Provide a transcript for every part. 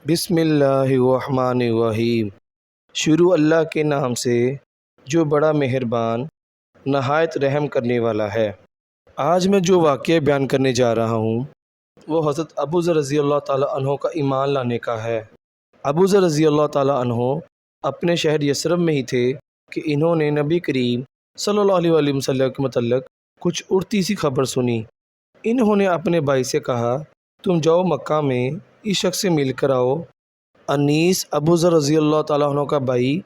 بسم اللہ الرحمن الرحیم۔ شروع اللہ کے نام سے جو بڑا مہربان نہایت رحم کرنے والا ہے۔ آج میں جو واقعہ بیان کرنے جا رہا ہوں وہ حضرت ابو ذر رضی اللہ تعالیٰ عنہ کا ایمان لانے کا ہے۔ ابو ذر رضی اللہ تعالیٰ عنہ اپنے شہر یثرب میں ہی تھے کہ انہوں نے نبی کریم صلی اللہ علیہ وسلم کے متعلق کچھ اڑتی سی خبر سنی۔ انہوں نے اپنے بھائی سے کہا، تم جاؤ مکہ میں اس شخص سے مل کر آؤ۔ انیس ابو ذر رضی اللہ تعالیٰ عنہ کا بھائی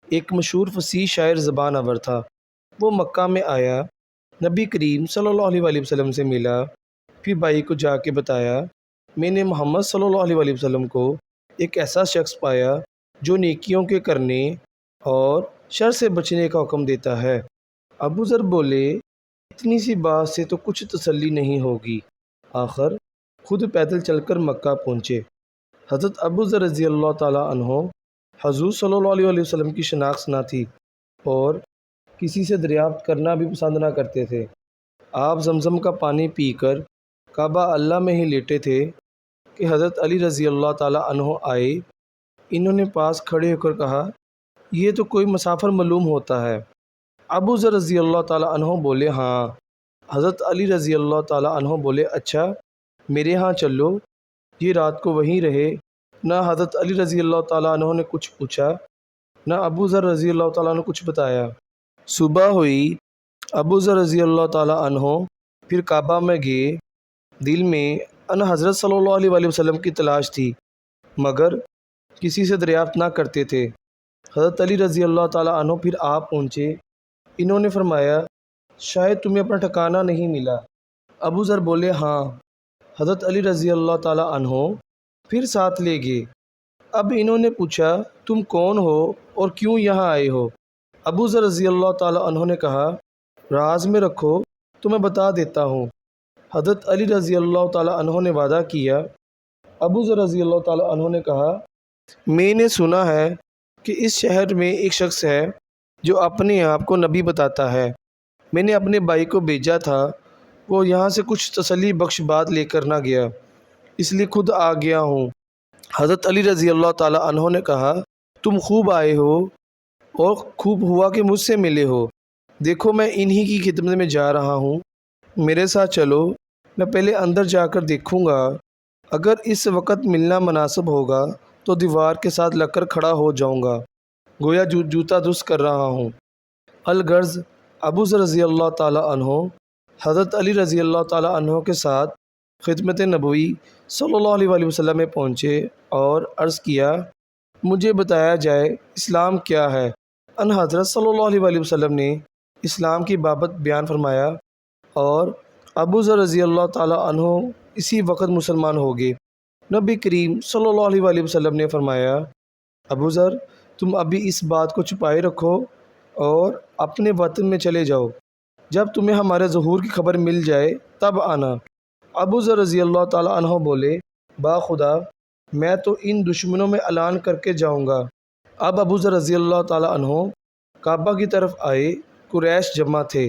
ایک مشہور فصیح شاعر زبان آور تھا۔ وہ مکہ میں آیا، نبی کریم صلی اللہ علیہ وسلم سے ملا، پھر بھائی کو جا کے بتایا، میں نے محمد صلی اللہ علیہ وسلم کو ایک ایسا شخص پایا جو نیکیوں کے کرنے اور شر سے بچنے کا حکم دیتا ہے۔ ابو ذر بولے، اتنی سی بات سے تو کچھ تسلی نہیں ہوگی۔ آخر خود پیدل چل کر مکہ پہنچے۔ حضرت ابو ذر رضی اللہ تعالیٰ عنہ حضور صلی اللہ علیہ وسلم کی شناخت نہ تھی اور کسی سے دریافت کرنا بھی پسند نہ کرتے تھے۔ آپ زمزم کا پانی پی کر کعبہ اللہ میں ہی لیٹے تھے کہ حضرت علی رضی اللہ تعالیٰ عنہ آئے۔ انہوں نے پاس کھڑے ہو کر کہا، یہ تو کوئی مسافر معلوم ہوتا ہے۔ ابو ذر رضی اللہ تعالیٰ عنہ بولے، ہاں۔ حضرت علی رضی اللہ تعالیٰ عنہ بولے، اچھا میرے ہاں چلو۔ یہ رات کو وہیں رہے۔ نہ حضرت علی رضی اللہ تعالیٰ عنہ نے کچھ پوچھا، نہ ابو ذر رضی اللہ تعالیٰ عنہ کچھ بتایا۔ صبح ہوئی، ابو ذر رضی اللہ تعالیٰ عنہ پھر کعبہ میں گئے۔ دل میں ان حضرت صلی اللہ علیہ وسلم کی تلاش تھی، مگر کسی سے دریافت نہ کرتے تھے۔ حضرت علی رضی اللہ تعالیٰ عنہ پھر آپ پہنچے۔ انہوں نے فرمایا، شاید تمہیں اپنا ٹھکانہ نہیں ملا۔ ابو ذر بولے، ہاں۔ حضرت علی رضی اللہ تعالیٰ عنہ پھر ساتھ لے گئے۔ اب انہوں نے پوچھا، تم کون ہو اور کیوں یہاں آئے ہو؟ ابو ذر رضی اللہ تعالیٰ عنہ نے کہا، راز میں رکھو تو میں بتا دیتا ہوں۔ حضرت علی رضی اللہ تعالیٰ عنہ نے وعدہ کیا۔ ابو ذر رضی اللہ تعالیٰ عنہ نے کہا، میں نے سنا ہے کہ اس شہر میں ایک شخص ہے جو اپنے آپ کو نبی بتاتا ہے۔ میں نے اپنے بھائی کو بھیجا تھا، وہ یہاں سے کچھ تسلی بخش بات لے کر نہ گیا، اس لیے خود آ گیا ہوں۔ حضرت علی رضی اللہ تعالیٰ عنہ نے کہا، تم خوب آئے ہو اور خوب ہوا کہ مجھ سے ملے ہو۔ دیکھو میں انہی کی خدمت میں جا رہا ہوں، میرے ساتھ چلو۔ میں پہلے اندر جا کر دیکھوں گا، اگر اس وقت ملنا مناسب ہوگا تو دیوار کے ساتھ لگ کر کھڑا ہو جاؤں گا، گویا جوتا درست کر رہا ہوں۔ الغرض ابو ذر رضی اللہ تعالیٰ عنہ حضرت علی رضی اللہ تعالیٰ عنہ کے ساتھ خدمت نبوی صلی اللہ علیہ وسلم میں پہنچے اور عرض کیا، مجھے بتایا جائے اسلام کیا ہے۔ ان حضرت صلی اللہ علیہ وسلم نے اسلام کی بابت بیان فرمایا اور ابو ذر رضی اللہ تعالیٰ عنہ اسی وقت مسلمان ہو گئے۔ نبی کریم صلی اللہ علیہ وسلم نے فرمایا، ابو ذر تم ابھی اس بات کو چھپائے رکھو اور اپنے وطن میں چلے جاؤ، جب تمہیں ہمارے ظہور کی خبر مل جائے تب آنا۔ ابو ذر رضی اللہ تعالیٰ عنہ بولے، باخدا میں تو ان دشمنوں میں اعلان کر کے جاؤں گا۔ اب ابو ذر رضی اللہ تعالیٰ عنہ کعبہ کی طرف آئے۔ قریش جمع تھے۔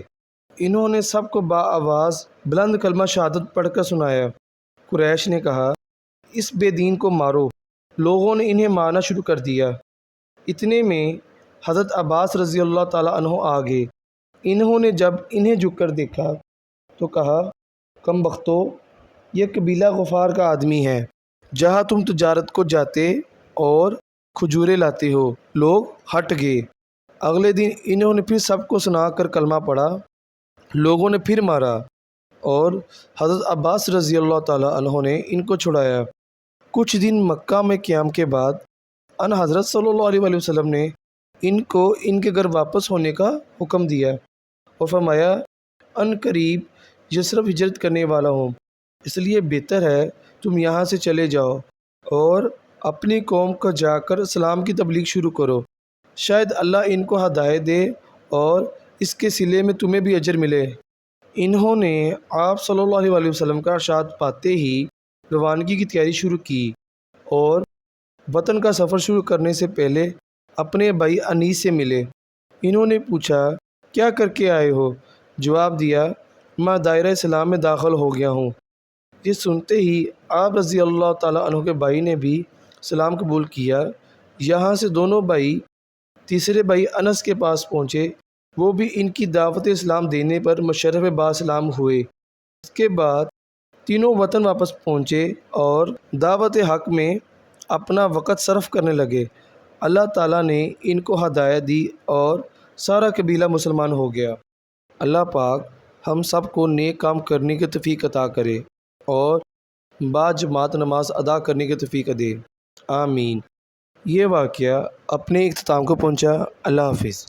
انہوں نے سب کو آواز بلند کلمہ شہادت پڑھ کر سنایا۔ قریش نے کہا، اس بے دین کو مارو۔ لوگوں نے انہیں مارنا شروع کر دیا۔ اتنے میں حضرت عباس رضی اللہ تعالیٰ عنہ آ گئے۔ انہوں نے جب انہیں جھک کر دیکھا تو کہا، کم بختو، یہ قبیلہ غفار کا آدمی ہے۔ جہاں تم تجارت کو جاتے اور کھجورے لاتے ہو۔ لوگ ہٹ گئے۔ اگلے دن انہوں نے پھر سب کو سنا کر کلمہ پڑھا۔ لوگوں نے پھر مارا اور حضرت عباس رضی اللہ تعالیٰ عنہ نے ان کو چھڑایا۔ کچھ دن مکہ میں قیام کے بعد ان حضرت صلی اللہ علیہ وسلم نے ان کو ان کے گھر واپس ہونے کا حکم دیا اور فرمایا، ان قریب یثرب ہجرت کرنے والا ہوں، اس لیے بہتر ہے تم یہاں سے چلے جاؤ اور اپنی قوم کو جا کر اسلام کی تبلیغ شروع کرو، شاید اللہ ان کو ہدایت دے اور اس کے صلے میں تمہیں بھی اجر ملے۔ انہوں نے آپ صلی اللہ علیہ وسلم کا ارشاد پاتے ہی روانگی کی تیاری شروع کی اور وطن کا سفر شروع کرنے سے پہلے اپنے بھائی انیس سے ملے۔ انہوں نے پوچھا، کیا کر کے آئے ہو؟ جواب دیا، میں دائرہ اسلام میں داخل ہو گیا ہوں۔ یہ سنتے ہی آپ رضی اللہ تعالیٰ عنہ کے بھائی نے بھی سلام قبول کیا۔ یہاں سے دونوں بھائی تیسرے بھائی انس کے پاس پہنچے، وہ بھی ان کی دعوت اسلام دینے پر مشرف با سلام ہوئے۔ اس کے بعد تینوں وطن واپس پہنچے اور دعوت حق میں اپنا وقت صرف کرنے لگے۔ اللہ تعالیٰ نے ان کو ہدایت دی اور سارا قبیلہ مسلمان ہو گیا۔ اللہ پاک ہم سب کو نیک کام کرنے کی توفیق عطا کرے اور باجماعت نماز ادا کرنے کی توفیق دے، آمین۔ یہ واقعہ اپنے اختتام کو پہنچا۔ اللہ حافظ۔